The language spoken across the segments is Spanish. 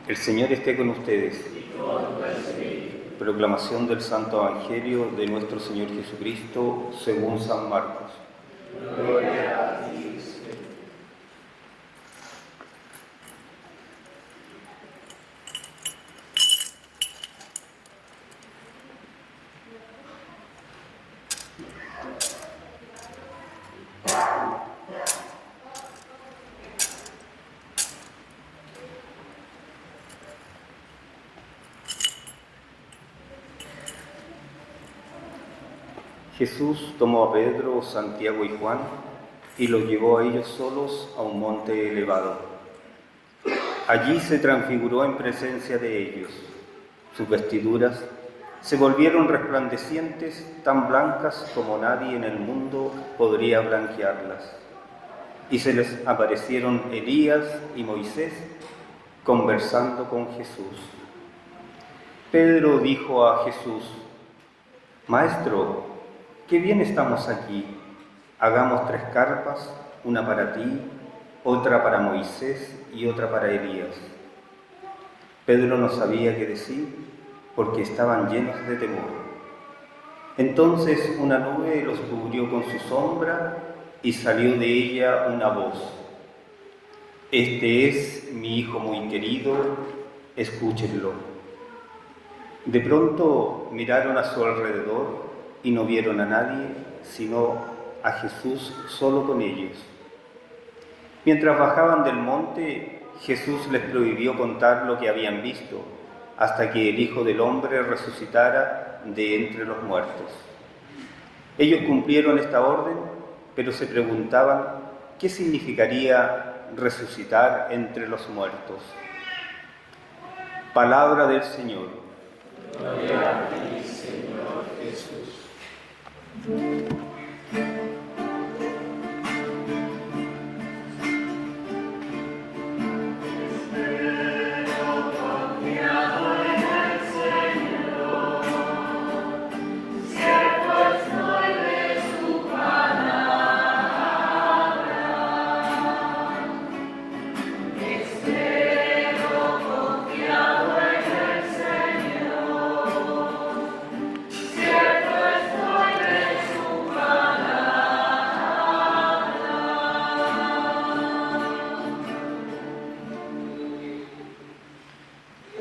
El Señor esté con ustedes. Proclamación del Santo Evangelio de nuestro Señor Jesucristo según San Marcos. Gloria a ti, Señor. Jesús tomó a Pedro, Santiago y Juan y los llevó a ellos solos a un monte elevado. Allí se transfiguró en presencia de ellos. Sus vestiduras se volvieron resplandecientes, tan blancas como nadie en el mundo podría blanquearlas. Y se les aparecieron Elías y Moisés conversando con Jesús. Pedro dijo a Jesús: Maestro, qué bien estamos aquí. Hagamos 3 carpas, una para ti, otra para Moisés y otra para Elías. Pedro no sabía qué decir porque estaban llenos de temor. Entonces una nube los cubrió con su sombra y salió de ella una voz: Este es mi Hijo muy querido, escúchenlo. De pronto miraron a su alrededor y no vieron a nadie, sino a Jesús solo con ellos. Mientras bajaban del monte, Jesús les prohibió contar lo que habían visto, hasta que el Hijo del Hombre resucitara de entre los muertos. Ellos cumplieron esta orden, pero se preguntaban qué significaría resucitar entre los muertos. Palabra del Señor. Gloria a ti, Señor Jesús.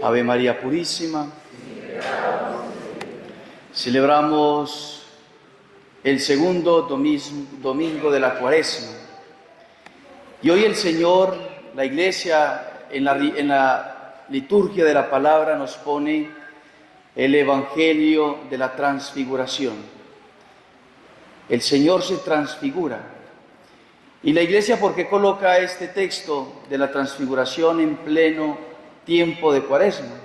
Ave María Purísima. Celebramos el segundo domingo de la Cuaresma. Y hoy el Señor, la Iglesia, en la liturgia de la palabra nos pone el Evangelio de la Transfiguración. El Señor se transfigura. Y la Iglesia, ¿por qué coloca este texto de la Transfiguración en pleno tiempo de Cuaresma?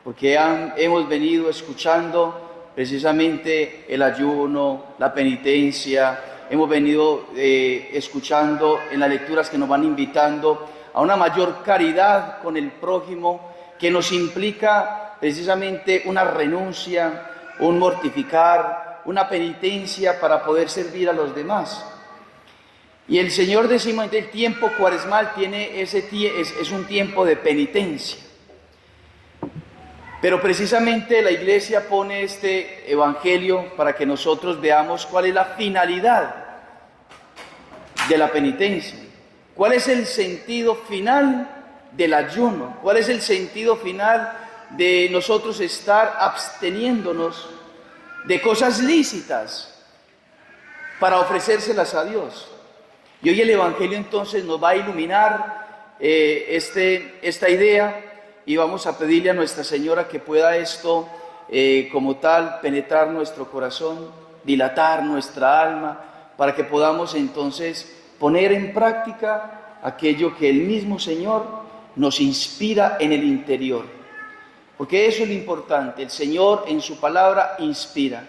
Porque hemos venido escuchando precisamente el ayuno, la penitencia, hemos venido escuchando en las lecturas que nos van invitando a una mayor caridad con el prójimo, que nos implica precisamente una renuncia, un mortificar, una penitencia para poder servir a los demás. Y el Señor, decimos, el tiempo cuaresmal es un tiempo de penitencia. Pero precisamente la Iglesia pone este Evangelio para que nosotros veamos cuál es la finalidad de la penitencia, cuál es el sentido final del ayuno, cuál es el sentido final de nosotros estar absteniéndonos de cosas lícitas para ofrecérselas a Dios. Y hoy el Evangelio entonces nos va a iluminar esta idea, y vamos a pedirle a Nuestra Señora que pueda esto como tal penetrar nuestro corazón, dilatar nuestra alma, para que podamos entonces poner en práctica aquello que el mismo Señor nos inspira en el interior. Porque eso es lo importante, el Señor en su palabra inspira.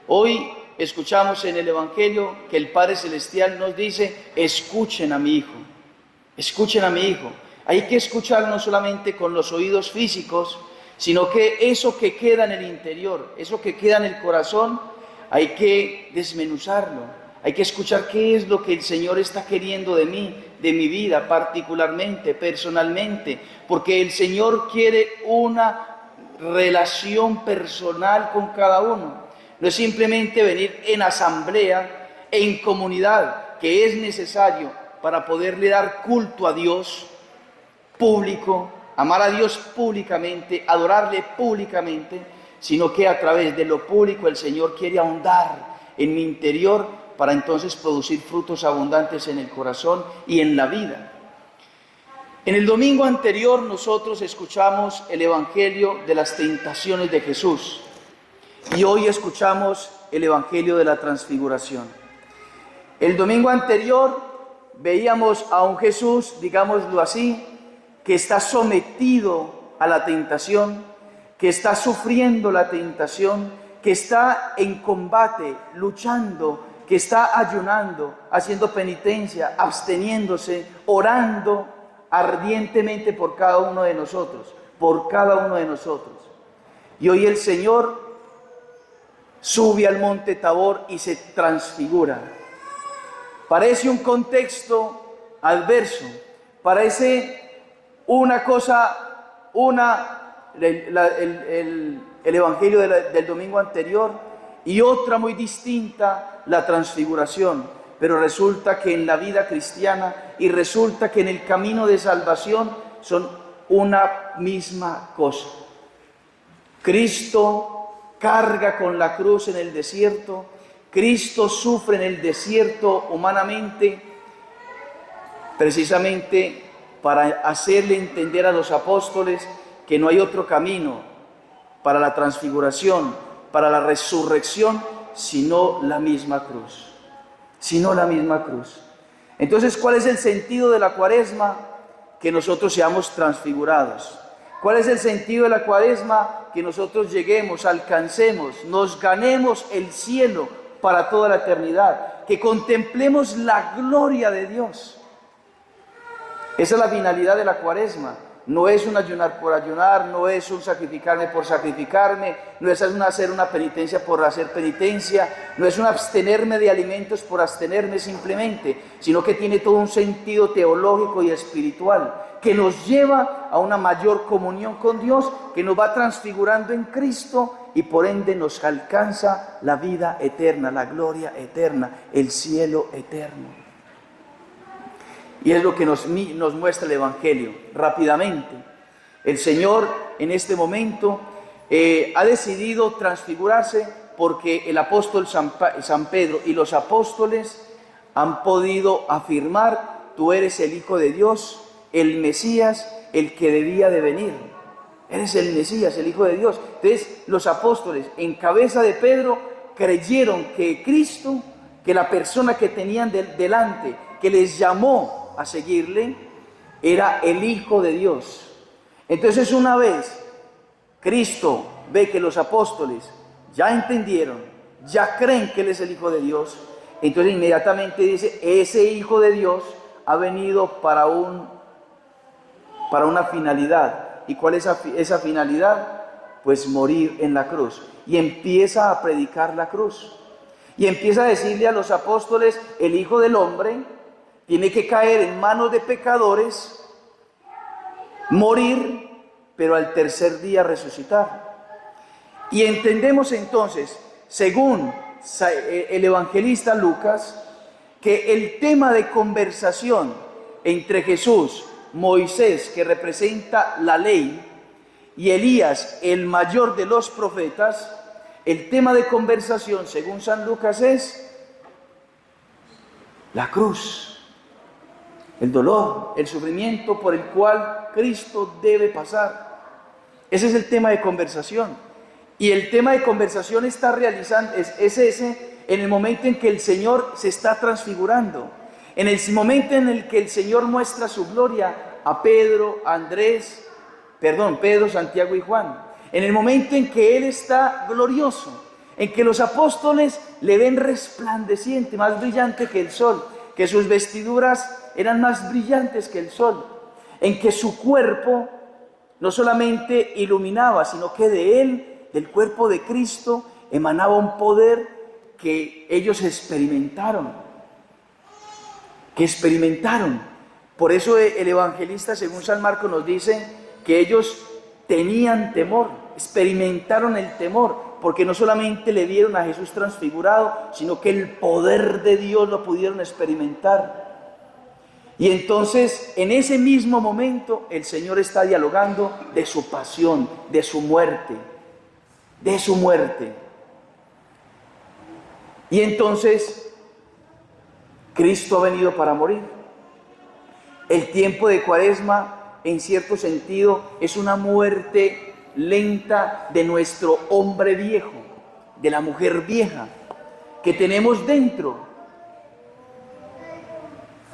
Hoy escuchamos en el Evangelio que el Padre Celestial nos dice: escuchen a mi Hijo, escuchen a mi Hijo. Hay que escuchar no solamente con los oídos físicos, sino que eso que queda en el interior, eso que queda en el corazón, hay que desmenuzarlo, Hay que escuchar qué es lo que el Señor está queriendo de mí, de mi vida, particularmente, personalmente, porque el Señor quiere una relación personal con cada uno. No es simplemente venir en asamblea, en comunidad, que es necesario para poderle dar culto a Dios público, amar a Dios públicamente, adorarle públicamente, sino que a través de lo público el Señor quiere ahondar en mi interior para entonces producir frutos abundantes en el corazón y en la vida. En el domingo anterior nosotros escuchamos el Evangelio de las tentaciones de Jesús y hoy escuchamos el Evangelio de la transfiguración. El domingo anterior veíamos a un Jesús, digámoslo así, que está sometido a la tentación, que está sufriendo la tentación, que está en combate, luchando, que está ayunando, haciendo penitencia, absteniéndose, orando ardientemente por cada uno de nosotros, por cada uno de nosotros. Y hoy el Señor sube al monte Tabor y se transfigura. Parece un contexto adverso, parece una cosa, el Evangelio del domingo anterior y otra muy distinta, la transfiguración. Pero resulta que en la vida cristiana y resulta que en el camino de salvación son una misma cosa. Cristo carga con la cruz en el desierto, Cristo sufre en el desierto humanamente, precisamente para hacerle entender a los apóstoles que no hay otro camino para la transfiguración, para la resurrección, sino la misma cruz. Sino la misma cruz. Entonces, ¿cuál es el sentido de la Cuaresma? Que nosotros seamos transfigurados. ¿Cuál es el sentido de la Cuaresma? Que nosotros lleguemos, alcancemos, nos ganemos el cielo para toda la eternidad, que contemplemos la gloria de Dios. Esa es la finalidad de la Cuaresma. No es un ayunar por ayunar, no es un sacrificarme por sacrificarme, no es un hacer una penitencia por hacer penitencia, no es un abstenerme de alimentos por abstenerme simplemente, sino que tiene todo un sentido teológico y espiritual que nos lleva a una mayor comunión con Dios, que nos va transfigurando en Cristo y por ende nos alcanza la vida eterna, la gloria eterna, el cielo eterno. Y es lo que nos muestra el Evangelio. Rápidamente, el Señor en este momento ha decidido transfigurarse porque el apóstol San Pedro y los apóstoles han podido afirmar: tú eres el Hijo de Dios, el Mesías, el que debía de venir. Eres el Mesías, el Hijo de Dios. Entonces los apóstoles en cabeza de Pedro creyeron que Cristo, que la persona que tenían delante, que les llamó a seguirle, era el Hijo de Dios. Entonces, una vez Cristo ve que los apóstoles ya entendieron, ya creen que Él es el Hijo de Dios, entonces inmediatamente dice: ese Hijo de Dios ha venido para una finalidad. ¿Y cuál es esa finalidad? Pues morir en la cruz. Y empieza a predicar la cruz. Y empieza a decirle a los apóstoles: el Hijo del Hombre tiene que caer en manos de pecadores, morir, pero al tercer día resucitar. Y entendemos entonces, según el evangelista Lucas, que el tema de conversación entre Jesús, Moisés, que representa la ley, y Elías, el mayor de los profetas, el tema de conversación, según San Lucas, es la cruz. El dolor, el sufrimiento por el cual Cristo debe pasar. Ese es el tema de conversación. Y el tema de conversación está realizando, es ese en el momento en que el Señor se está transfigurando. En el momento en el que el Señor muestra su gloria a Pedro, Pedro, Santiago y Juan. En el momento en que Él está glorioso, en que los apóstoles le ven resplandeciente, más brillante que el sol, que sus vestiduras eran más brillantes que el sol, en que su cuerpo no solamente iluminaba, sino que de él, del cuerpo de Cristo, emanaba un poder que ellos experimentaron. Por eso el evangelista, según San Marcos, nos dice que ellos tenían temor, experimentaron el temor, porque no solamente le vieron a Jesús transfigurado, sino que el poder de Dios lo pudieron experimentar. Y entonces, en ese mismo momento, el Señor está dialogando de su pasión, de su muerte. Y entonces, Cristo ha venido para morir. El tiempo de Cuaresma, en cierto sentido, es una muerte lenta de nuestro hombre viejo, de la mujer vieja que tenemos dentro,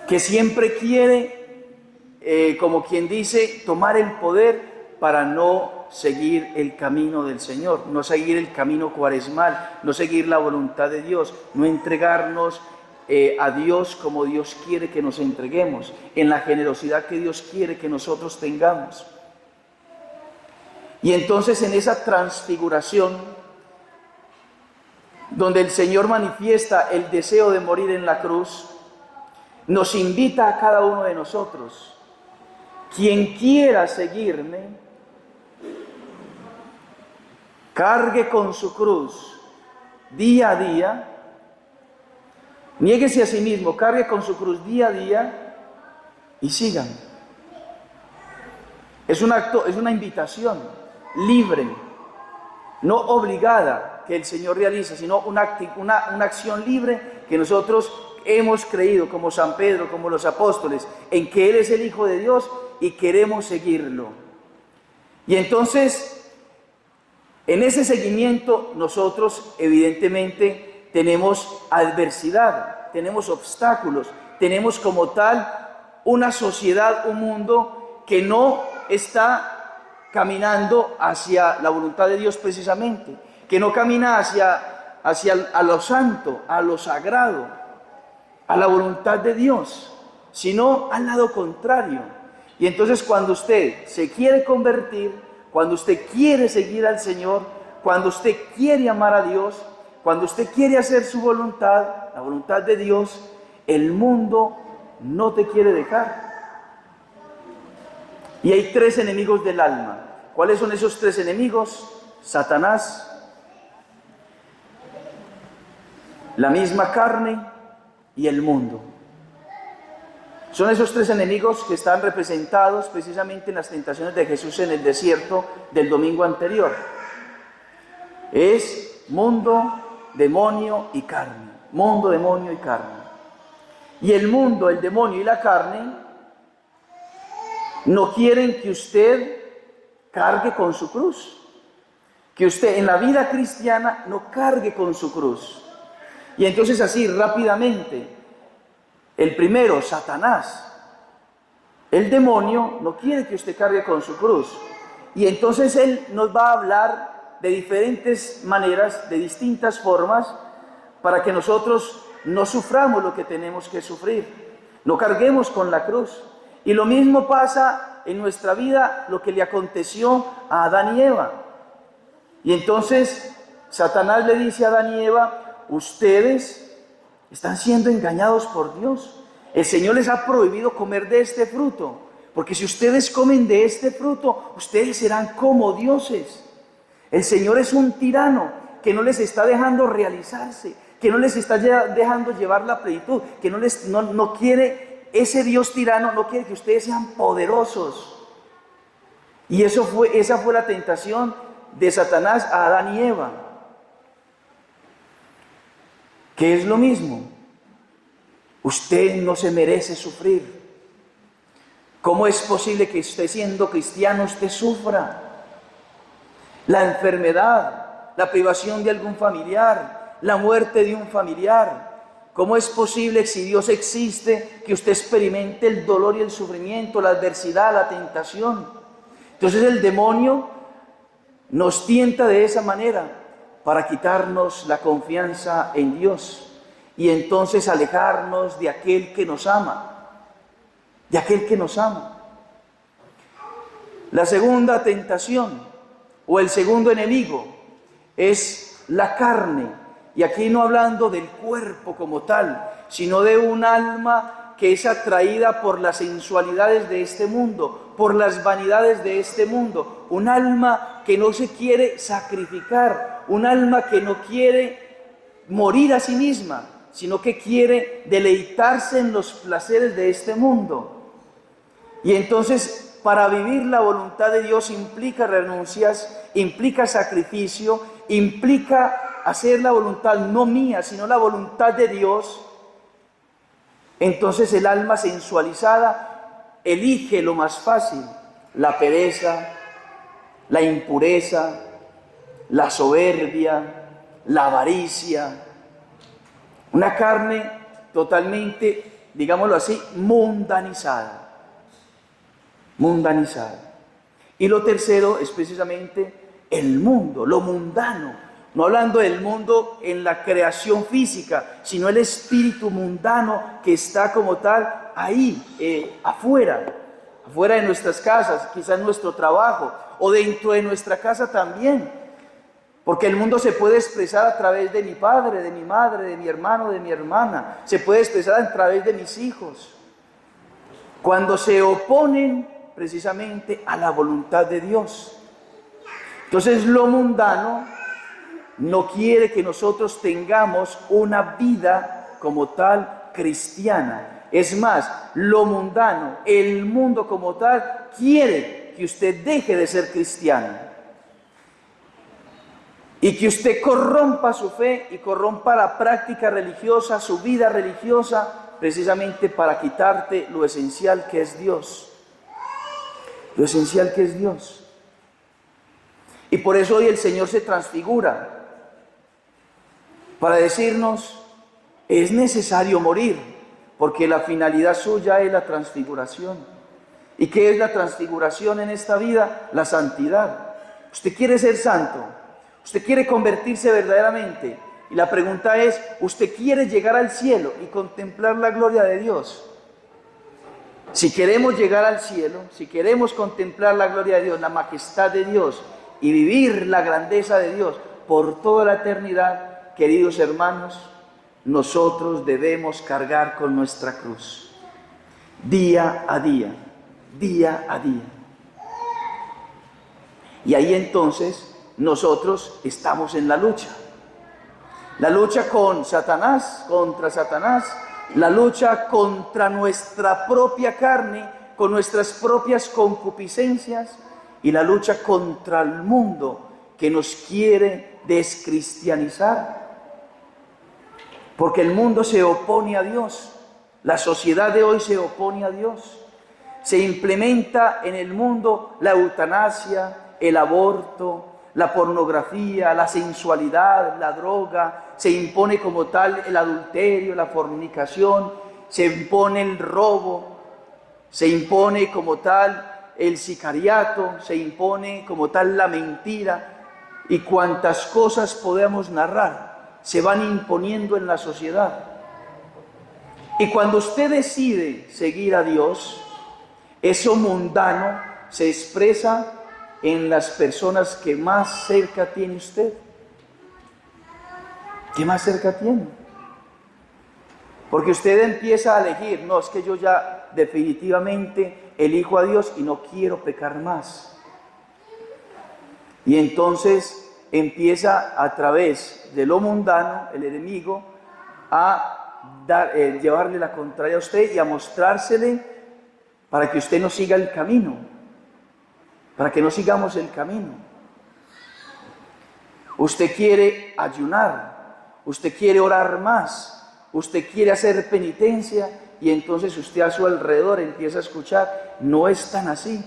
que siempre quiere, como quien dice, tomar el poder para no seguir el camino del Señor, no seguir el camino cuaresmal, no seguir la voluntad de Dios, no entregarnos a Dios como Dios quiere que nos entreguemos, en la generosidad que Dios quiere que nosotros tengamos. Y entonces en esa transfiguración, donde el Señor manifiesta el deseo de morir en la cruz, nos invita a cada uno de nosotros: quien quiera seguirme, cargue con su cruz día a día, niéguese a sí mismo, cargue con su cruz día a día y sigan. Es un acto, es una invitación libre, no obligada, que el Señor realiza, sino una acción libre que nosotros hemos creído, como San Pedro, como los apóstoles, en que Él es el Hijo de Dios y queremos seguirlo. Y entonces, en ese seguimiento nosotros evidentemente tenemos adversidad, tenemos obstáculos, tenemos como tal una sociedad, un mundo que no está caminando hacia la voluntad de Dios precisamente, que no camina hacia a lo santo, a lo sagrado, a la voluntad de Dios, sino al lado contrario. Y entonces cuando usted se quiere convertir, cuando usted quiere seguir al Señor, cuando usted quiere amar a Dios, cuando usted quiere hacer su voluntad, la voluntad de Dios, el mundo no te quiere dejar. Y hay tres enemigos del alma. ¿Cuáles son esos tres enemigos? Satanás, la misma carne y el mundo. Son esos tres enemigos que están representados precisamente en las tentaciones de Jesús en el desierto del domingo anterior. Es mundo, demonio y carne. Mundo, demonio y carne. Y el mundo, el demonio y la carne no quieren que usted cargue con su cruz, que usted en la vida cristiana no cargue con su cruz. Y entonces así rápidamente, el primero, Satanás, el demonio no quiere que usted cargue con su cruz. Y entonces él nos va a hablar de diferentes maneras, de distintas formas, para que nosotros no suframos lo que tenemos que sufrir, no carguemos con la cruz. Y lo mismo pasa en nuestra vida, lo que le aconteció a Adán y Eva. Y entonces Satanás le dice a Adán y Eva: ustedes están siendo engañados por Dios. El Señor les ha prohibido comer de este fruto, porque si ustedes comen de este fruto, ustedes serán como dioses. El Señor es un tirano que no les está dejando realizarse, que no les está dejando llevar la plenitud, que no quiere. Ese Dios tirano no quiere que ustedes sean poderosos. Y esa fue la tentación de Satanás a Adán y Eva. Que es lo mismo. Usted no se merece sufrir. ¿Cómo es posible que usted, siendo cristiano, usted sufra? La enfermedad, la privación de algún familiar, la muerte de un familiar. ¿Cómo es posible, si Dios existe, que usted experimente el dolor y el sufrimiento, la adversidad, la tentación? Entonces el demonio nos tienta de esa manera para quitarnos la confianza en Dios y entonces alejarnos de aquel que nos ama, de aquel que nos ama. La segunda tentación o el segundo enemigo es la carne, Y aquí no hablando del cuerpo como tal, sino de un alma que es atraída por las sensualidades de este mundo, por las vanidades de este mundo. Un alma que no se quiere sacrificar, un alma que no quiere morir a sí misma, sino que quiere deleitarse en los placeres de este mundo. Y entonces, para vivir la voluntad de Dios implica renuncias, implica sacrificio, implica hacer la voluntad no mía, sino la voluntad de Dios. Entonces el alma sensualizada elige lo más fácil: la pereza, la impureza, la soberbia, la avaricia. Una carne totalmente, digámoslo así, mundanizada. Mundanizada. Y lo tercero es precisamente el mundo, lo mundano. No hablando del mundo en la creación física, sino el espíritu mundano que está como tal ahí, afuera de nuestras casas, quizás en nuestro trabajo o dentro de nuestra casa también. Porque el mundo se puede expresar a través de mi padre, de mi madre, de mi hermano, de mi hermana. Se puede expresar a través de mis hijos. Cuando se oponen precisamente a la voluntad de Dios. Entonces lo mundano no quiere que nosotros tengamos una vida como tal cristiana. Es más, lo mundano, el mundo como tal, quiere que usted deje de ser cristiano. Y que usted corrompa su fe y corrompa la práctica religiosa, su vida religiosa, precisamente para quitarte lo esencial que es Dios. Lo esencial que es Dios. Y por eso hoy el Señor se transfigura, para decirnos, es necesario morir, porque la finalidad suya es la transfiguración. ¿Y qué es la transfiguración en esta vida? La santidad. Usted quiere ser santo, usted quiere convertirse verdaderamente. Y la pregunta es, ¿usted quiere llegar al cielo y contemplar la gloria de Dios? Si queremos llegar al cielo, si queremos contemplar la gloria de Dios, la majestad de Dios y vivir la grandeza de Dios por toda la eternidad, queridos hermanos, nosotros debemos cargar con nuestra cruz, día a día, día a día. Y ahí entonces nosotros estamos en la lucha con Satanás, contra Satanás, la lucha contra nuestra propia carne, con nuestras propias concupiscencias, y la lucha contra el mundo que nos quiere descristianizar. Porque el mundo se opone a Dios, la sociedad de hoy se opone a Dios. Se implementa en el mundo la eutanasia, el aborto, la pornografía, la sensualidad, la droga. Se impone como tal el adulterio, la fornicación, se impone el robo, se impone como tal el sicariato, se impone como tal la mentira, y cuantas cosas podemos narrar se van imponiendo en la sociedad. Y cuando usted decide seguir a Dios, eso mundano se expresa en las personas que más cerca tiene usted. ¿Qué más cerca tiene? Porque usted empieza a elegir, no, es que yo ya definitivamente elijo a Dios y no quiero pecar más. Y entonces empieza a través de lo mundano, el enemigo, a llevarle la contraria a usted y a mostrársele para que usted no siga el camino, para que no sigamos el camino. Usted quiere ayunar, usted quiere orar más, usted quiere hacer penitencia, y entonces usted a su alrededor empieza a escuchar, no es tan así,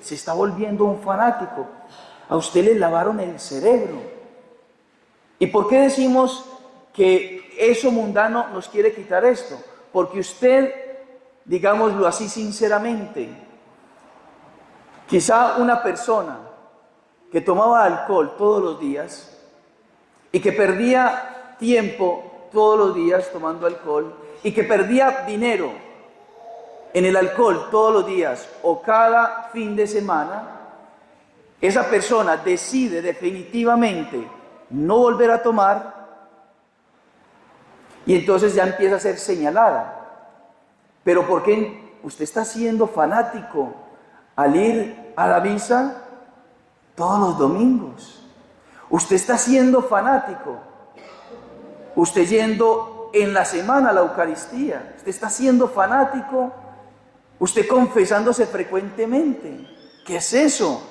se está volviendo un fanático. A usted le lavaron el cerebro. ¿Y por qué decimos que eso mundano nos quiere quitar esto? Porque usted, digámoslo así sinceramente, quizá una persona que tomaba alcohol todos los días y que perdía tiempo todos los días tomando alcohol y que perdía dinero en el alcohol todos los días o cada fin de semana, esa persona decide definitivamente no volver a tomar, y entonces ya empieza a ser señalada. Pero ¿por qué usted está siendo fanático al ir a la misa todos los domingos? Usted está siendo fanático, usted yendo en la semana a la Eucaristía, usted está siendo fanático, usted confesándose frecuentemente. ¿Qué es eso?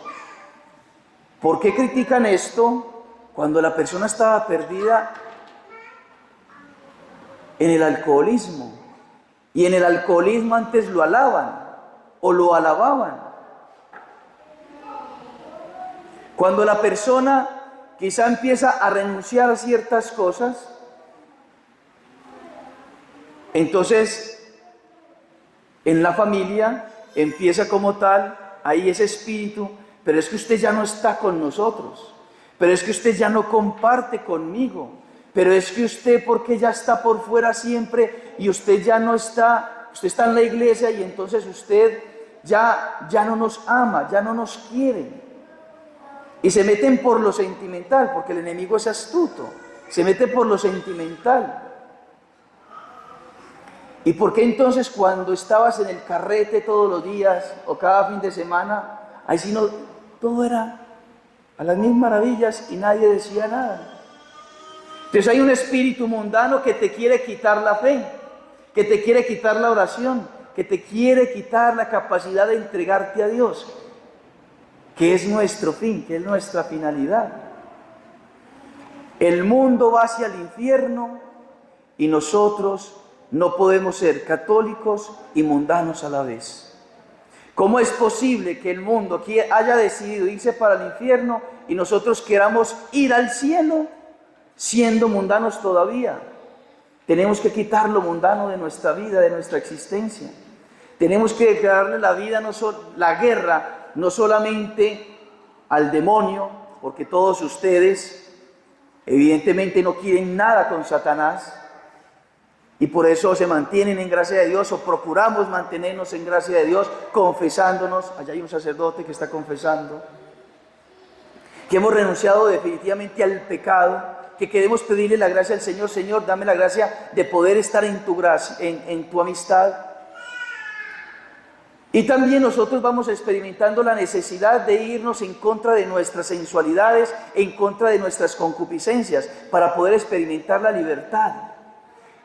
¿Por qué critican esto cuando la persona estaba perdida en el alcoholismo? Y en el alcoholismo antes lo alaban o lo alababan. Cuando la persona quizá empieza a renunciar a ciertas cosas, entonces en la familia empieza como tal, ahí ese espíritu, pero es que usted ya no está con nosotros, pero es que usted ya no comparte conmigo, pero es que usted porque ya está por fuera siempre y usted ya no está, usted está en la iglesia y entonces usted ya no nos ama, ya no nos quiere. Y se meten por lo sentimental, porque el enemigo es astuto, se mete por lo sentimental. ¿Y por qué entonces cuando estabas en el carrete todos los días o cada fin de semana, ahí sí no, todo era a las mil maravillas y nadie decía nada? Entonces hay un espíritu mundano que te quiere quitar la fe, que te quiere quitar la oración, que te quiere quitar la capacidad de entregarte a Dios, que es nuestro fin, que es nuestra finalidad. El mundo va hacia el infierno y nosotros no podemos ser católicos y mundanos a la vez. ¿Cómo es posible que el mundo haya decidido irse para el infierno y nosotros queramos ir al cielo siendo mundanos todavía? Tenemos que quitar lo mundano de nuestra vida, de nuestra existencia. Tenemos que declararle la vida, la guerra, no solamente al demonio, porque todos ustedes evidentemente no quieren nada con Satanás y por eso se mantienen en gracia de Dios o procuramos mantenernos en gracia de Dios confesándonos. Allá hay un sacerdote que está confesando que hemos renunciado definitivamente al pecado, que queremos pedirle la gracia al Señor. Señor, dame la gracia de poder estar en tu gracia, en tu amistad. Y también nosotros vamos experimentando la necesidad de irnos en contra de nuestras sensualidades, en contra de nuestras concupiscencias, para poder experimentar la libertad.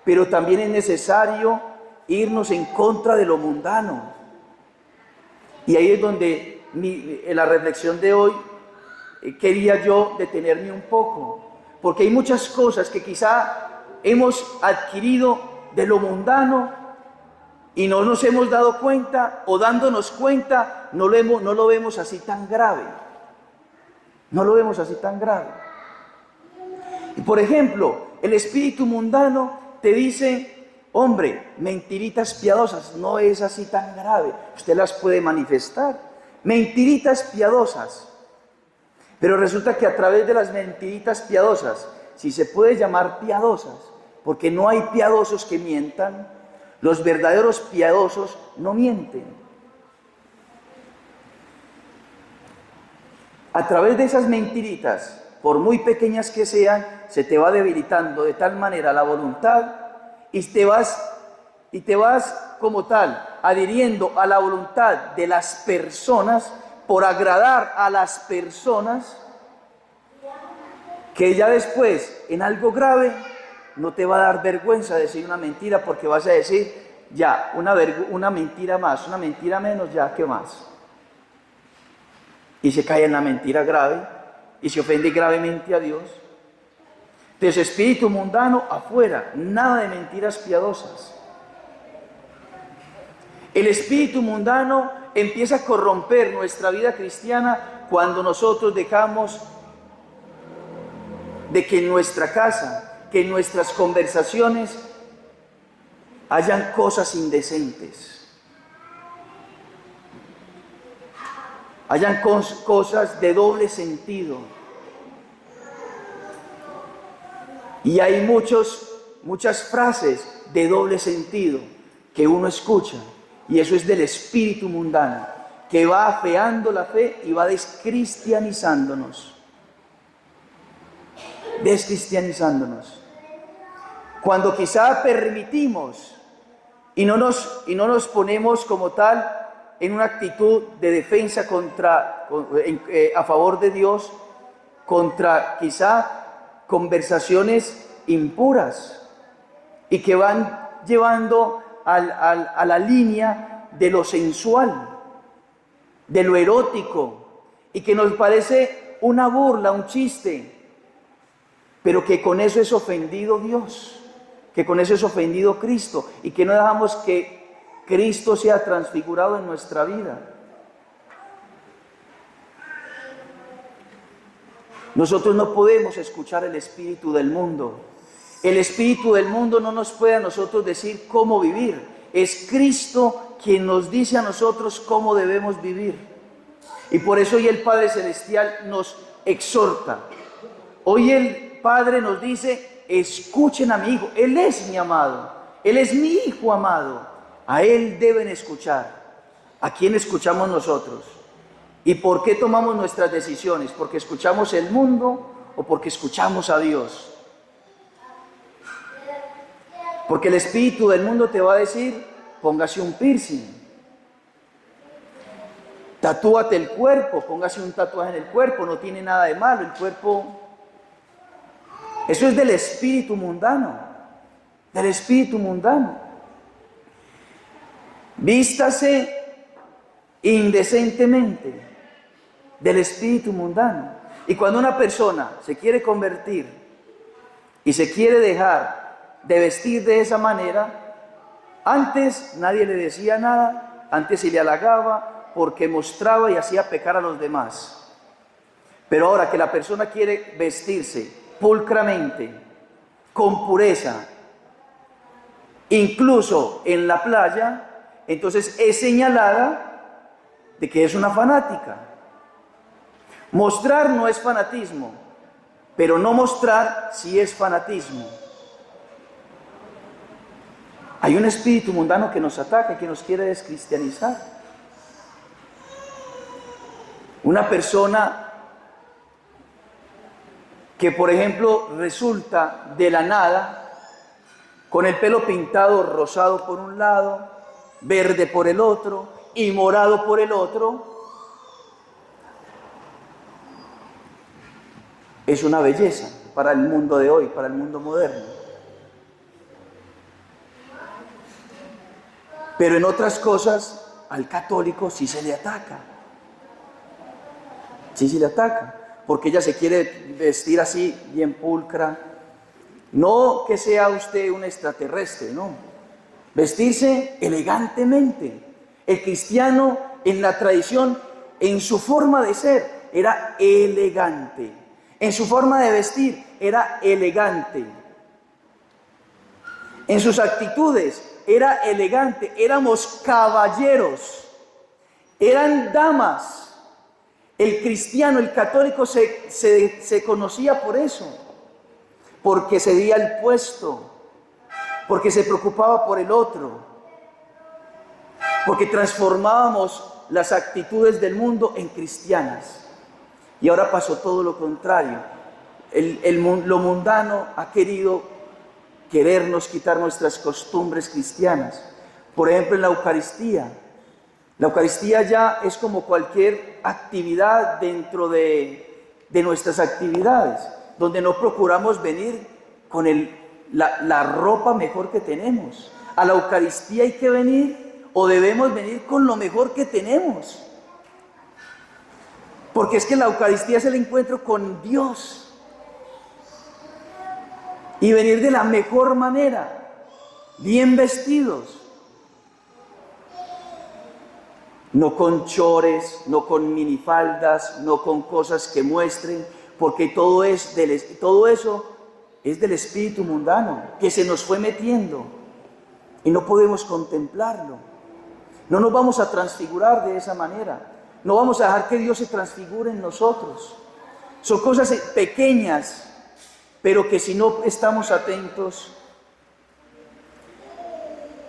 Pero también es necesario irnos en contra de lo mundano. Y ahí es donde en la reflexión de hoy quería yo detenerme un poco, porque hay muchas cosas que quizá hemos adquirido de lo mundano y no nos hemos dado cuenta, o dándonos cuenta, no lo vemos así tan grave. No lo vemos así tan grave. Y por ejemplo, el espíritu mundano te dice, hombre, mentiritas piadosas, no es así tan grave. Usted las puede manifestar. Mentiritas piadosas. Pero resulta que a través de las mentiritas piadosas, si se puede llamar piadosas, porque no hay piadosos que mientan, los verdaderos piadosos no mienten. A través de esas mentiritas, por muy pequeñas que sean, se te va debilitando de tal manera la voluntad y te vas como tal adhiriendo a la voluntad de las personas por agradar a las personas, que ya después en algo grave no te va a dar vergüenza decir una mentira, porque vas a decir, ya, una mentira más, una mentira menos, ya, ¿qué más? Y se cae en la mentira grave y se ofende gravemente a Dios. Entonces, espíritu mundano afuera, nada de mentiras piadosas. El espíritu mundano empieza a corromper nuestra vida cristiana cuando nosotros dejamos de que en nuestra casa, que en nuestras conversaciones hayan cosas indecentes, hayan cosas de doble sentido. Y hay muchas frases de doble sentido que uno escucha, y eso es del espíritu mundano, que va afeando la fe y va descristianizándonos. descristianizándonos. Cuando quizá permitimos y no nos ponemos como tal en una actitud de defensa a favor de Dios, contra quizá conversaciones impuras y que van llevando a la línea de lo sensual, de lo erótico, y que nos parece una burla, un chiste, pero que con eso es ofendido Dios, que con eso es ofendido Cristo, y que no dejamos que Cristo sea transfigurado en nuestra vida. Nosotros no podemos escuchar el espíritu del mundo. El espíritu del mundo no nos puede a nosotros decir cómo vivir. Es Cristo quien nos dice a nosotros cómo debemos vivir. Y por eso hoy el Padre Celestial nos exhorta. Hoy el Padre nos dice, escuchen a mi Hijo. Él es mi amado. Él es mi Hijo amado. A Él deben escuchar. ¿A quién escuchamos nosotros? ¿Y por qué tomamos nuestras decisiones? ¿Porque escuchamos el mundo o porque escuchamos a Dios? Porque el espíritu del mundo te va a decir, póngase un piercing, tatúate el cuerpo, póngase un tatuaje en el cuerpo, no tiene nada de malo, el cuerpo... Eso es del espíritu mundano, del espíritu mundano. Vístase indecentemente, del espíritu mundano. Y cuando una persona se quiere convertir y se quiere dejar de vestir de esa manera, antes nadie le decía nada, antes se le halagaba porque mostraba y hacía pecar a los demás. Pero ahora que la persona quiere vestirse pulcramente, con pureza, incluso en la playa, entonces es señalada de que es una fanática. Mostrar no es fanatismo, pero no mostrar sí es fanatismo. Hay un espíritu mundano que nos ataca, que nos quiere descristianizar. Una persona que, por ejemplo, resulta de la nada, con el pelo pintado rosado por un lado, verde por el otro y morado por el otro, es una belleza para el mundo de hoy, para el mundo moderno. Pero en otras cosas, al católico sí se le ataca. Sí se le ataca, porque ella se quiere vestir así, bien pulcra. No que sea usted un extraterrestre, no. Vestirse elegantemente. El cristiano, en la tradición, en su forma de ser, era elegante. En su forma de vestir, era elegante. En sus actitudes, era elegante. Éramos caballeros. Eran damas. El cristiano, el católico se conocía por eso. Porque cedía el puesto. Porque se preocupaba por el otro. Porque transformábamos las actitudes del mundo en cristianas. Y ahora pasó todo lo contrario. Lo mundano ha querernos quitar nuestras costumbres cristianas. Por ejemplo, en la Eucaristía. La Eucaristía ya es como cualquier actividad dentro de nuestras actividades, donde no procuramos venir con la ropa mejor que tenemos. A la Eucaristía hay que venir o debemos venir con lo mejor que tenemos. Porque es que la Eucaristía es el encuentro con Dios. Y venir de la mejor manera, bien vestidos. No con chores, no con minifaldas, no con cosas que muestren, porque todo eso es del espíritu mundano, que se nos fue metiendo y no podemos contemplarlo. No nos vamos a transfigurar de esa manera. No vamos a dejar que Dios se transfigure en nosotros. Son cosas pequeñas, pero que si no estamos atentos,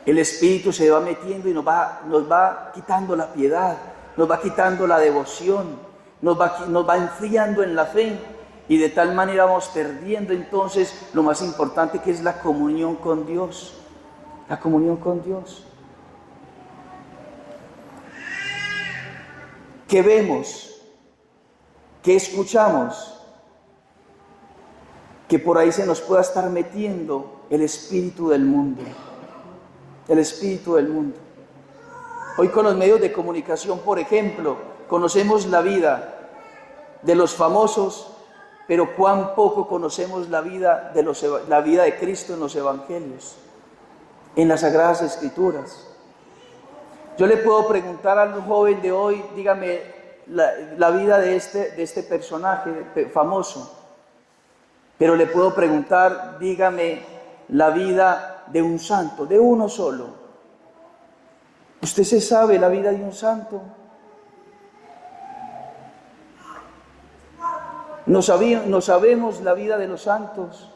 el Espíritu se va metiendo y nos va quitando la piedad, nos va quitando la devoción, nos va enfriando en la fe Y de tal manera vamos perdiendo entonces lo más importante, que es la comunión con Dios. La comunión con Dios. ¿Qué vemos? ¿Qué escuchamos? Que por ahí se nos pueda estar metiendo el espíritu del mundo. El espíritu del mundo. Hoy con los medios de comunicación, por ejemplo, conocemos la vida de los famosos, pero cuán poco conocemos la vida de Cristo en los evangelios, en las Sagradas Escrituras. Yo le puedo preguntar al joven de hoy, dígame la vida de este personaje famoso, pero le puedo preguntar, dígame la vida de un santo, de uno solo. ¿Usted se sabe la vida de un santo? ¿No sabemos la vida de los santos?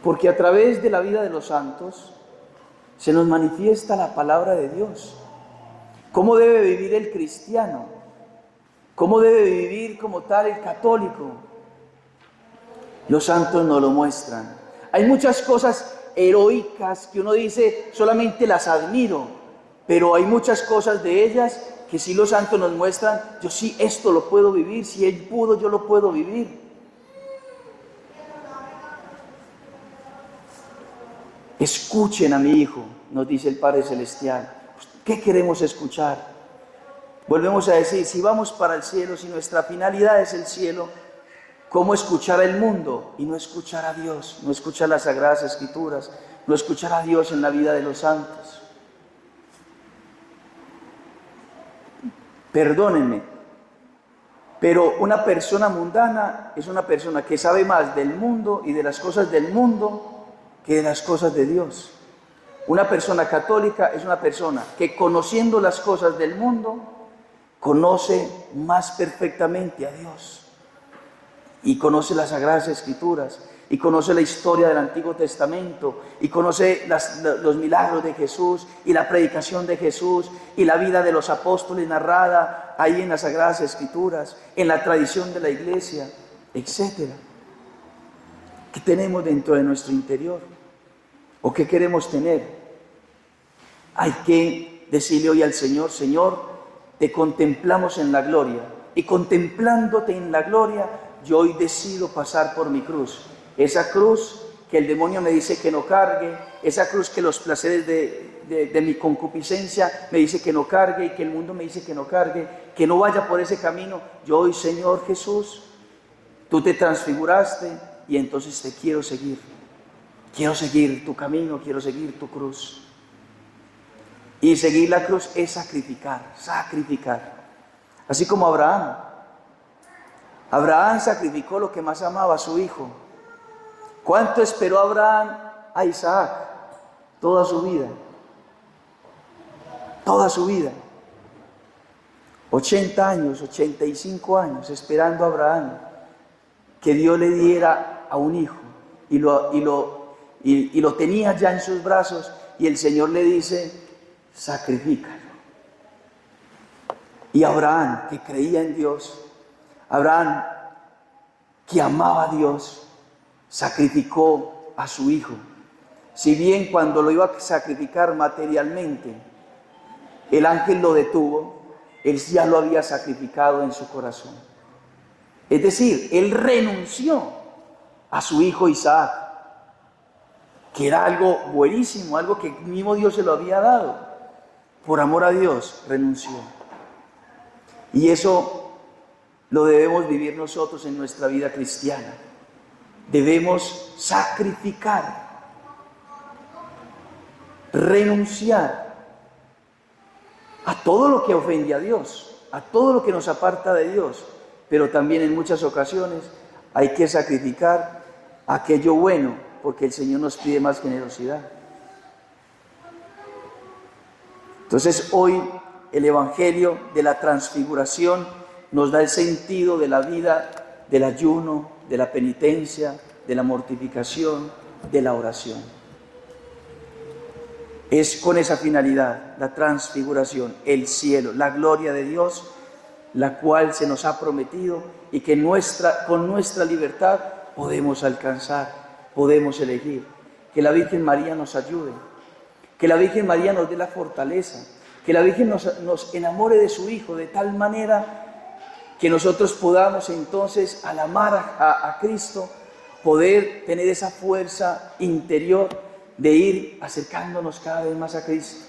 Porque a través de la vida de los santos se nos manifiesta la palabra de Dios. ¿Cómo debe vivir el cristiano? ¿Cómo debe vivir como tal el católico? Los santos nos lo muestran. Hay muchas cosas heroicas que uno dice, solamente las admiro, pero hay muchas cosas de ellas que sí los santos nos muestran, yo sí esto lo puedo vivir, si él pudo, yo lo puedo vivir. Escuchen a mi Hijo, nos dice el Padre Celestial. ¿Qué queremos escuchar? Volvemos a decir, si vamos para el cielo, si nuestra finalidad es el cielo, ¿cómo escuchar al mundo y no escuchar a Dios? No escuchar las Sagradas Escrituras, no escuchar a Dios en la vida de los santos. Perdónenme, pero una persona mundana es una persona que sabe más del mundo y de las cosas del mundo que de las cosas de Dios. Una persona católica es una persona que, conociendo las cosas del mundo, conoce más perfectamente a Dios y conoce las Sagradas Escrituras y conoce la historia del Antiguo Testamento y conoce los milagros de Jesús y la predicación de Jesús y la vida de los apóstoles narrada ahí en las Sagradas Escrituras, en la tradición de la iglesia, etc. ¿Qué tenemos dentro de nuestro interior? ¿O qué queremos tener? Hay que decirle hoy al Señor, Señor, te contemplamos en la gloria, y contemplándote en la gloria, yo hoy decido pasar por mi cruz. Esa cruz que el demonio me dice que no cargue, esa cruz que los placeres de mi concupiscencia me dice que no cargue, y que el mundo me dice que no cargue, que no vaya por ese camino. Yo hoy, Señor Jesús, tú te transfiguraste y entonces te quiero seguir. Quiero seguir tu camino, quiero seguir tu cruz. Y seguir la cruz es sacrificar. Así como Abraham. Abraham sacrificó lo que más amaba, a su hijo. ¿Cuánto esperó Abraham a Isaac? Toda su vida. Toda su vida. 80 años, 85 años esperando a Abraham que Dios le diera a un hijo. Y lo tenía ya en sus brazos, y el Señor le dice, sacrifícalo. Y Abraham, que creía en Dios, Abraham, que amaba a Dios, sacrificó a su hijo. Si bien cuando lo iba a sacrificar materialmente, el ángel lo detuvo, él ya lo había sacrificado en su corazón. Es decir, él renunció a su hijo Isaac, que era algo buenísimo, algo que mismo Dios se lo había dado. Por amor a Dios, renunció. Y eso lo debemos vivir nosotros en nuestra vida cristiana. Debemos sacrificar, renunciar a todo lo que ofende a Dios, a todo lo que nos aparta de Dios, pero también en muchas ocasiones hay que sacrificar aquello bueno, porque el Señor nos pide más generosidad. Entonces hoy el Evangelio de la Transfiguración nos da el sentido de la vida, del ayuno, de la penitencia, de la mortificación, de la oración. Es con esa finalidad, la transfiguración, el cielo, la gloria de Dios, la cual se nos ha prometido y que con nuestra libertad podemos alcanzar, podemos elegir. Que la Virgen María nos ayude, que la Virgen María nos dé la fortaleza, que la Virgen nos enamore de su Hijo de tal manera que nosotros podamos entonces, al amar a Cristo, poder tener esa fuerza interior de ir acercándonos cada vez más a Cristo.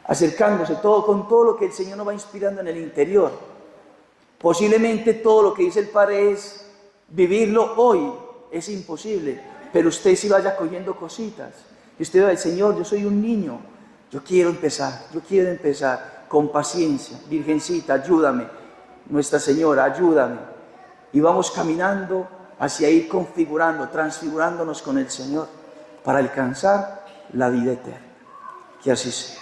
Acercándose con todo lo que el Señor nos va inspirando en el interior. Posiblemente todo lo que dice el Padre es vivirlo hoy, es imposible, pero usted sí vaya cogiendo cositas. Y usted va, Señor, yo soy un niño, yo quiero empezar con paciencia. Virgencita, ayúdame. Nuestra Señora, ayúdame. Y vamos caminando hacia ir configurando, transfigurándonos con el Señor para alcanzar la vida eterna. Que así sea.